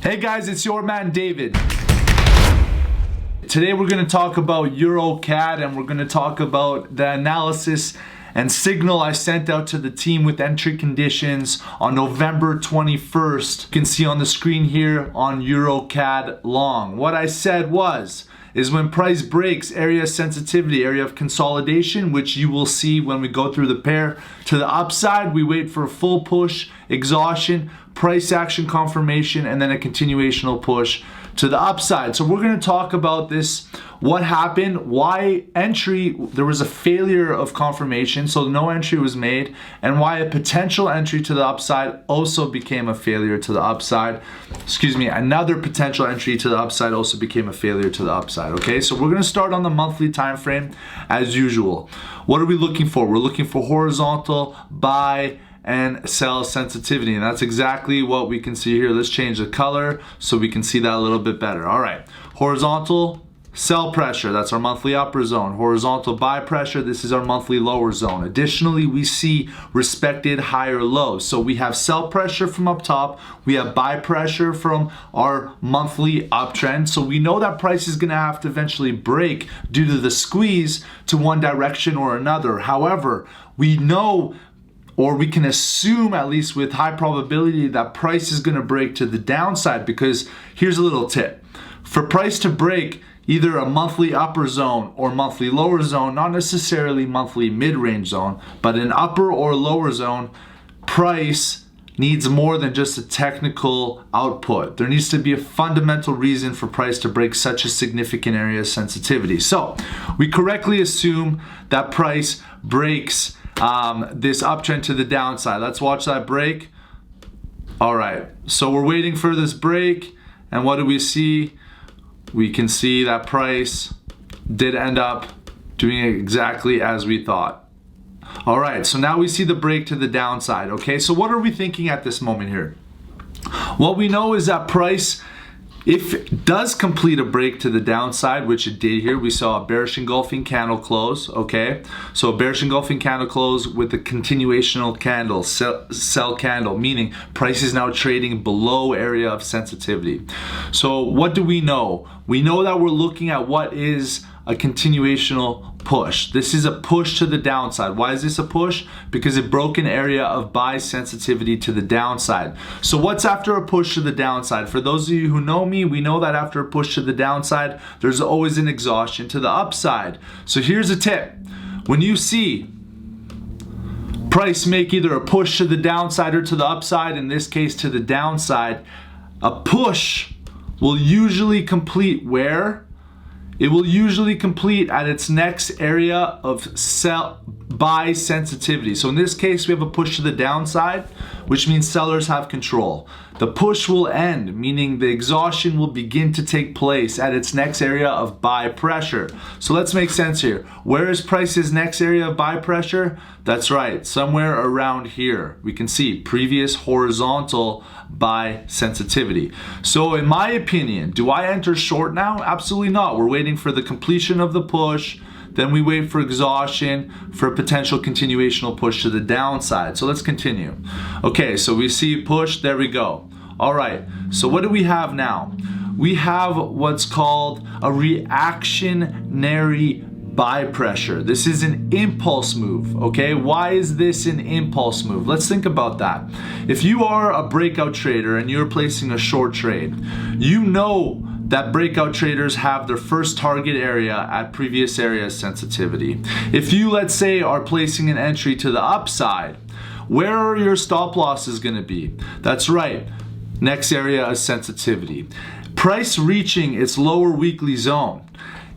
Hey guys, it's your man David. Today we're going to talk about EUR.CAD and we're going to talk about the analysis and signal I sent out to the team with entry conditions on November 21st. You can see on the screen here on EUR.CAD long. What I said is when price breaks area sensitivity, area of consolidation, which you will see when we go through the pair, to the upside, we wait for a full push, exhaustion, price action confirmation, and then a continuational push to the upside. So we're going to talk about this, what happened, why entry, there was a failure of confirmation, so no entry was made, and why a potential entry to the upside also became a failure to the upside. Another potential entry to the upside also became a failure to the upside. Okay, so we're going to start on the monthly time frame as usual. What are we looking for? We're looking for horizontal buy and sell sensitivity, and that's exactly what we can see here. Let's change the color so we can see that a little bit better. All right, horizontal sell pressure, that's our monthly upper zone. Horizontal buy pressure, this is our monthly lower zone. Additionally, we see respected higher lows. So we have sell pressure from up top, we have buy pressure from our monthly uptrend. So we know that price is gonna have to eventually break due to the squeeze to one direction or another. However, we know, or we can assume at least with high probability, that price is going to break to the downside, because here's a little tip. For price to break either a monthly upper zone or monthly lower zone, not necessarily monthly mid-range zone, but an upper or lower zone, price needs more than just a technical output. There needs to be a fundamental reason for price to break such a significant area of sensitivity. So we correctly assume that price breaks this uptrend to the downside. Let's watch that break. All right, so we're waiting for this break, and what do we see? We can see that price did end up doing exactly as we thought. All right, so now we see the break to the downside. Okay, so what are we thinking at this moment here? What we know is that price, if it does complete a break to the downside, which it did here, we saw a bearish engulfing candle close, okay? So a bearish engulfing candle close with a continuational candle, sell candle, meaning price is now trading below area of sensitivity. So what do we know? We know that we're looking at what is a continuational push. This is a push to the downside. Why is this a push? Because it broke an area of buy sensitivity to the downside. So what's after a push to the downside? For those of you who know me, we know that after a push to the downside, there's always an exhaustion to the upside. So here's a tip. When you see price make either a push to the downside or to the upside, in this case to the downside, a push will usually complete where? It will usually complete at its next area of sell buy sensitivity. So in this case, we have a push to the downside, which means sellers have control. The push will end, meaning the exhaustion will begin to take place at its next area of buy pressure. So let's make sense here. Where is price's next area of buy pressure? That's right, somewhere around here. We can see previous horizontal buy sensitivity. So in my opinion, do I enter short now? Absolutely not. We're waiting for the completion of the push. Then we wait for exhaustion for a potential continuational push to the downside. So let's continue. Okay, so we see push, there we go. All right, so what do we have now? We have what's called a reactionary buy pressure. This is an impulse move, okay? Why is this an impulse move? Let's think about that. If you are a breakout trader and you're placing a short trade, you know that breakout traders have their first target area at previous area sensitivity. If you, let's say, are placing an entry to the upside, where are your stop losses gonna be? That's right, next area of sensitivity. Price reaching its lower weekly zone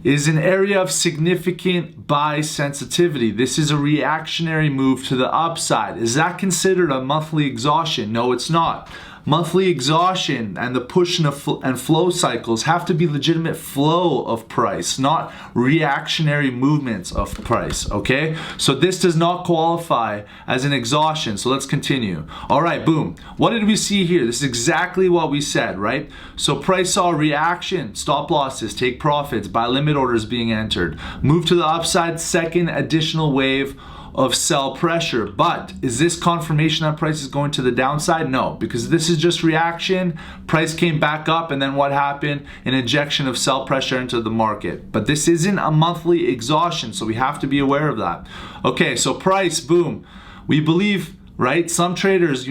is an area of significant buy sensitivity. This is a reactionary move to the upside. Is that considered a monthly exhaustion? No, it's not. Monthly exhaustion and the push and flow cycles have to be legitimate flow of price, not reactionary movements of price, okay? So this does not qualify as an exhaustion, so let's continue. All right, boom. What did we see here? This is exactly what we said, right? So price saw reaction, stop losses, take profits, buy limit orders being entered. Move to the upside, second additional wave, of sell pressure. But is this confirmation that price is going to the downside? No, because this is just reaction. Price came back up, and then what happened? An injection of sell pressure into the market. But this isn't a monthly exhaustion, so we have to be aware of that. Okay, so price, boom. We believe, right? Some traders,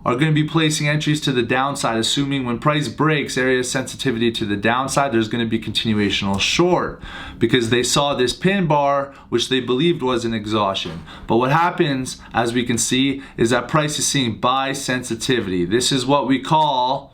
are going to be placing entries to the downside, assuming when price breaks area sensitivity to the downside, there's going to be continuational short because they saw this pin bar, which they believed was an exhaustion. But what happens, as we can see, is that price is seeing buy sensitivity. This is what we call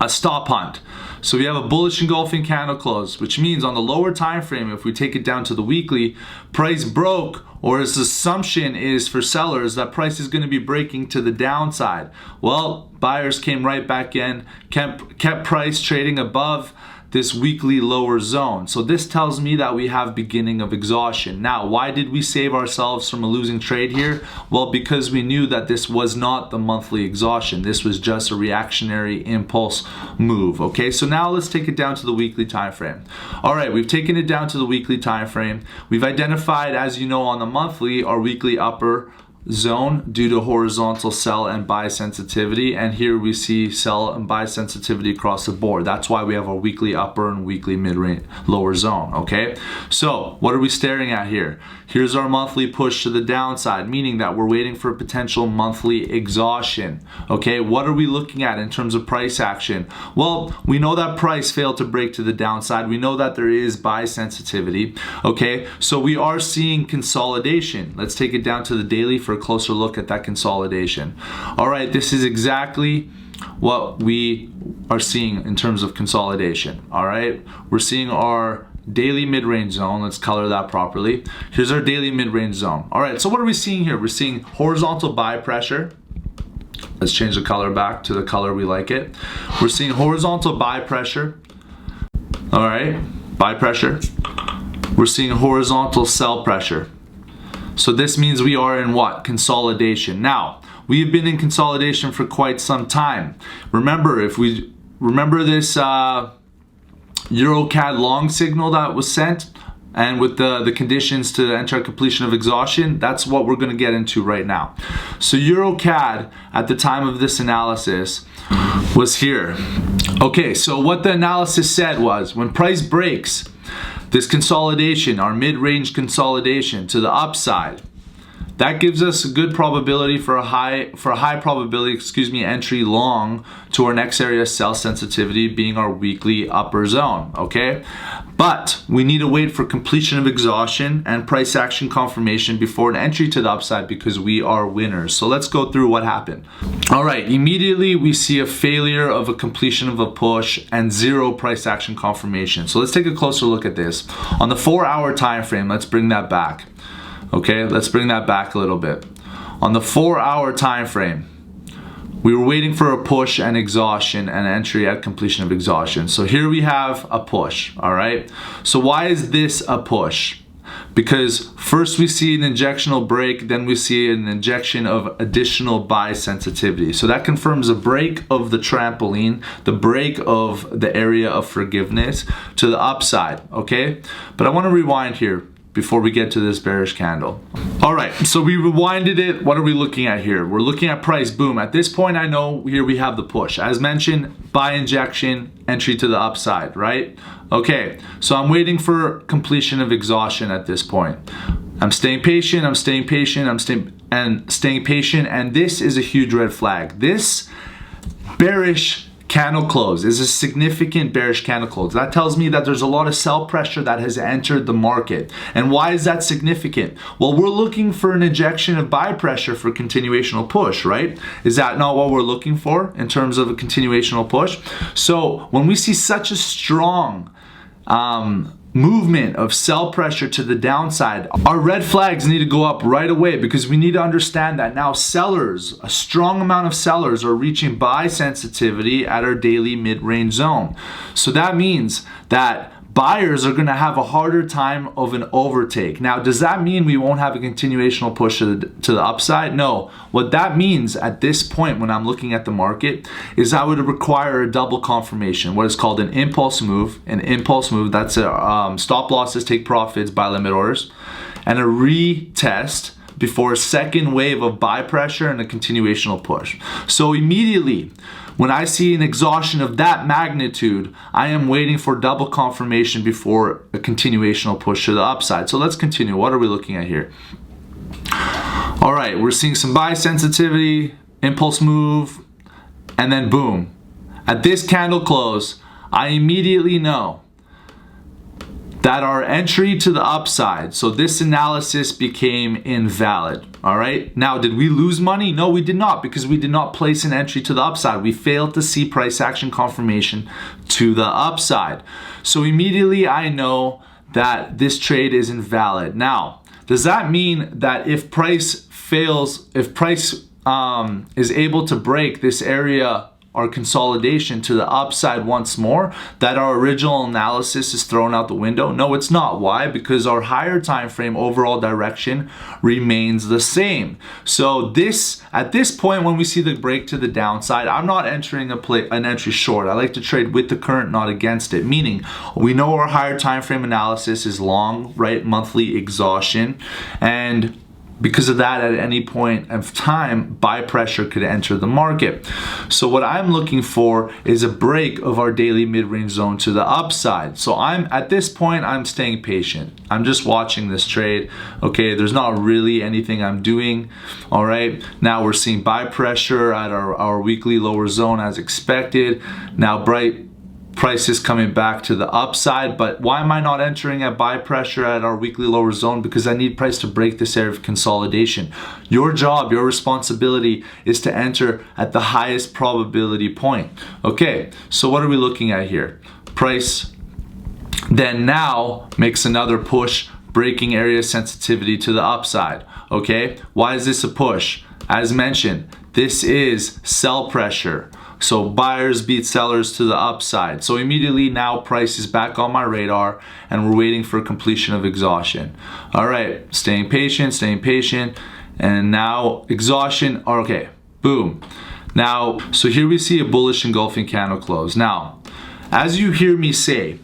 a stop hunt. So we have a bullish engulfing candle close, which means on the lower time frame, if we take it down to the weekly, price broke, or its assumption is for sellers that price is going to be breaking to the downside. Well, buyers came right back in, kept price trading above this weekly lower zone. So this tells me that we have beginning of exhaustion. Now, why did we save ourselves from a losing trade here? Well, because we knew that this was not the monthly exhaustion. This was just a reactionary impulse move. Okay, so now let's take it down to the weekly time frame. All right, we've taken it down to the weekly time frame. We've identified, as you know, on the monthly, our weekly upper zone due to horizontal sell and buy sensitivity, and here we see sell and buy sensitivity across the board. That's why we have our weekly upper and weekly mid-range lower zone. Okay, so what are we staring at here? Here's our monthly push to the downside, meaning that we're waiting for a potential monthly exhaustion. Okay, what are we looking at in terms of price action? Well, we know that price failed to break to the downside. We know that there is buy sensitivity. Okay, so we are seeing consolidation. Let's take it down to the daily for a closer look at that consolidation. All right, this is exactly what we are seeing in terms of consolidation. All right, we're seeing our daily mid-range zone. Let's color that properly. Here's our daily mid-range zone. All right, so what are we seeing here? We're seeing horizontal buy pressure. Let's change the color back to the color we like it. We're seeing horizontal buy pressure. All right, buy pressure. We're seeing horizontal sell pressure. So this means we are in what? Consolidation. Now, we have been in consolidation for quite some time. Remember, if we remember this EUR.CAD long signal that was sent, and with the conditions to enter completion of exhaustion, that's what we're going to get into right now. So EUR.CAD at the time of this analysis was here. Okay, so what the analysis said was when price breaks this consolidation, our mid-range consolidation to the upside, that gives us a good probability for a high probability, entry long to our next area of sell sensitivity being our weekly upper zone, okay? But we need to wait for completion of exhaustion and price action confirmation before an entry to the upside because we are winners. So let's go through what happened. All right, immediately we see a failure of a completion of a push and zero price action confirmation. So let's take a closer look at this. On the 4-hour time frame, let's bring that back. Okay, let's bring that back a little bit. On the 4-hour time frame, we were waiting for a push and exhaustion and entry at completion of exhaustion. So here we have a push, all right? So why is this a push? Because first we see an injectional break, then we see an injection of additional buy sensitivity. So that confirms a break of the trampoline, the break of the area of forgiveness to the upside, okay? But I want to rewind here before we get to this bearish candle. All right, so we rewinded it. What are we looking at here? We're looking at price, boom. At this point, I know here we have the push. As mentioned, buy injection, entry to the upside, right? Okay, so I'm waiting for completion of exhaustion at this point. I'm staying patient, I'm staying patient, I'm staying patient, and this is a huge red flag. This bearish candle close is a significant bearish candle close. That tells me that there's a lot of sell pressure that has entered the market. And why is that significant? Well, we're looking for an injection of buy pressure for continuational push, right? Is that not what we're looking for in terms of a continuational push? So when we see such a strong movement of sell pressure to the downside, our red flags need to go up right away because we need to understand that now sellers, a strong amount of sellers are reaching buy sensitivity at our daily mid-range zone. So that means that buyers are going to have a harder time of an overtake. Now, does that mean we won't have a continuational push to the upside? No. What that means at this point when I'm looking at the market is I would require a double confirmation, what is called an impulse move. An impulse move, that's a stop losses, take profits, buy limit orders. and a retest before a second wave of buy pressure and a continuational push. So immediately, when I see an exhaustion of that magnitude, I am waiting for double confirmation before a continuational push to the upside. So let's continue. What are we looking at here? All right, we're seeing some buy sensitivity, impulse move, and then boom. At this candle close, I immediately know that our entry to the upside, so this analysis became invalid. All right, now did we lose money? No, we did not, because we did not place an entry to the upside. We failed to see price action confirmation to the upside. So immediately I know that this trade is invalid. Now, does that mean that if price fails, if price is able to break this area or consolidation to the upside once more, that our original analysis is thrown out the window? No, it's not. Why? Because our higher time frame overall direction remains the same. So at this point, when we see the break to the downside, I'm not entering an entry short. I like to trade with the current, not against it. Meaning, we know our higher time frame analysis is long, right? Monthly exhaustion, and because of that, at any point of time, buy pressure could enter the market. So what I'm looking for is a break of our daily mid-range zone to the upside. So at this point, I'm staying patient. I'm just watching this trade. Okay, there's not really anything I'm doing. All right, now we're seeing buy pressure at our weekly lower zone as expected. Now price is coming back to the upside, but why am I not entering at buy pressure at our weekly lower zone? Because I need price to break this area of consolidation. Your job, your responsibility is to enter at the highest probability point. Okay, so what are we looking at here? Price then now makes another push, breaking area sensitivity to the upside. Okay, why is this a push? As mentioned, this is sell pressure. So buyers beat sellers to the upside. So immediately now price is back on my radar and we're waiting for completion of exhaustion. All right, staying patient. And now exhaustion, okay, boom. Now, so here we see a bullish engulfing candle close. Now, as you hear me say,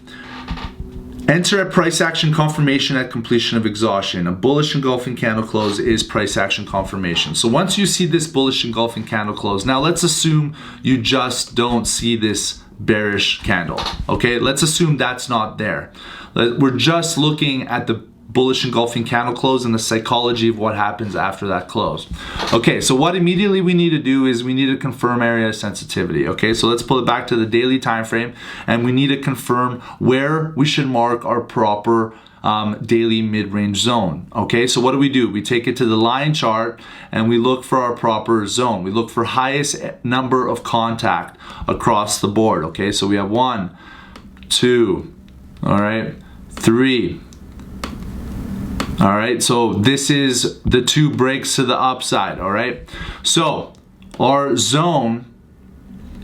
enter at price action confirmation at completion of exhaustion. A bullish engulfing candle close is price action confirmation. So once you see this bullish engulfing candle close, now let's assume you just don't see this bearish candle. Okay, let's assume that's not there. We're just looking at the bullish engulfing candle close and the psychology of what happens after that close. Okay, so what immediately we need to do is we need to confirm area sensitivity. Okay, so let's pull it back to the daily time frame and we need to confirm where we should mark our proper daily mid-range zone. Okay, so what do? We take it to the line chart and we look for our proper zone. We look for highest number of contact across the board. Okay, so we have 1, 2, all right, 3. All right, so this is the 2 breaks to the upside. All right, so our zone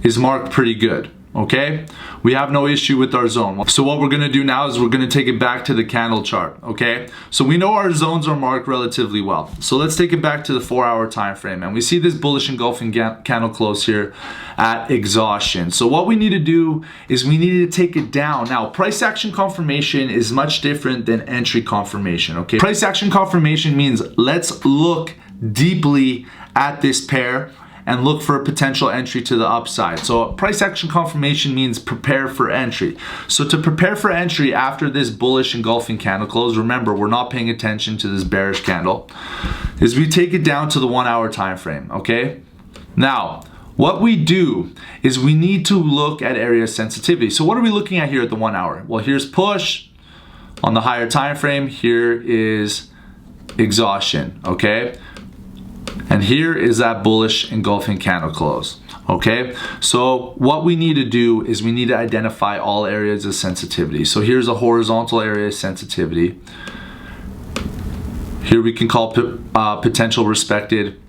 is marked pretty good. Okay, we have no issue with our zone. So what we're gonna do now is we're gonna take it back to the candle chart. Okay, so we know our zones are marked relatively well. So let's take it back to the 4-hour time frame, and we see this bullish engulfing candle close here at exhaustion. So what we need to do is we need to take it down. Now, price action confirmation is much different than entry confirmation. Okay, price action confirmation means let's look deeply at this pair and look for a potential entry to the upside. So price action confirmation means prepare for entry. So to prepare for entry after this bullish engulfing candle close, remember, we're not paying attention to this bearish candle, is we take it down to the 1-hour time frame. Okay, now what we do is we need to look at area sensitivity. So what are we looking at here at the 1 hour? Well, here's push on the higher time frame. Here is exhaustion. Okay, and here is that bullish engulfing candle close. Okay, so what we need to do is we need to identify all areas of sensitivity. So here's a horizontal area of sensitivity. Here we can call potential respected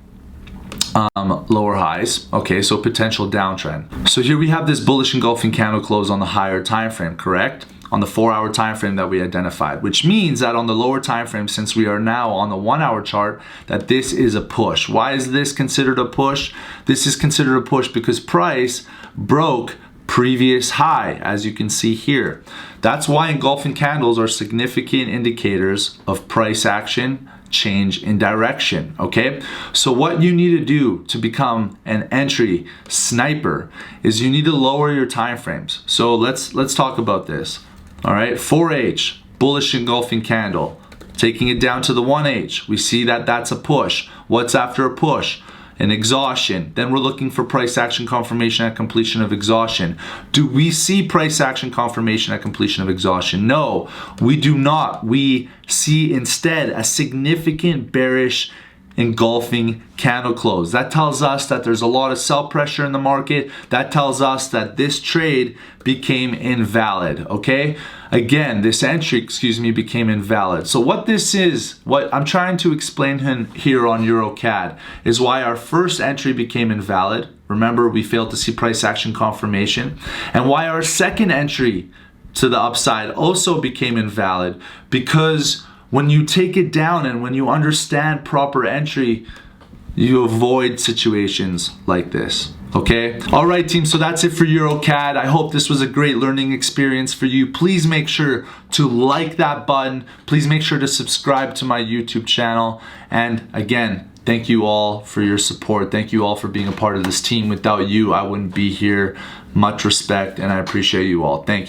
lower highs. Okay, so potential downtrend. So here we have this bullish engulfing candle close on the higher time frame, correct? On the 4-hour time frame that we identified, which means that on the lower time frame, since we are now on the 1-hour chart, that this is a push. Why is this considered a push? This is considered a push because price broke previous high, as you can see here. That's why engulfing candles are significant indicators of price action, change in direction, okay? So what you need to do to become an entry sniper is you need to lower your time frames. So let's talk about this. All right, 4H, bullish engulfing candle. Taking it down to the 1H, we see that that's a push. What's after a push? An exhaustion. Then we're looking for price action confirmation at completion of exhaustion. Do we see price action confirmation at completion of exhaustion? No, we do not. We see instead a significant bearish engulfing candle close. That tells us that there's a lot of sell pressure in the market. That tells us that this trade became invalid, okay? Again, this entry, became invalid. So what this is, what I'm trying to explain here on EUR.CAD is why our first entry became invalid. Remember, we failed to see price action confirmation. And why our second entry to the upside also became invalid, because when you take it down and when you understand proper entry, you avoid situations like this, okay? All right, team, so that's it for EUR.CAD. I hope this was a great learning experience for you. Please make sure to like that button. Please make sure to subscribe to my YouTube channel. And again, thank you all for your support. Thank you all for being a part of this team. Without you, I wouldn't be here. Much respect, and I appreciate you all. Thank you.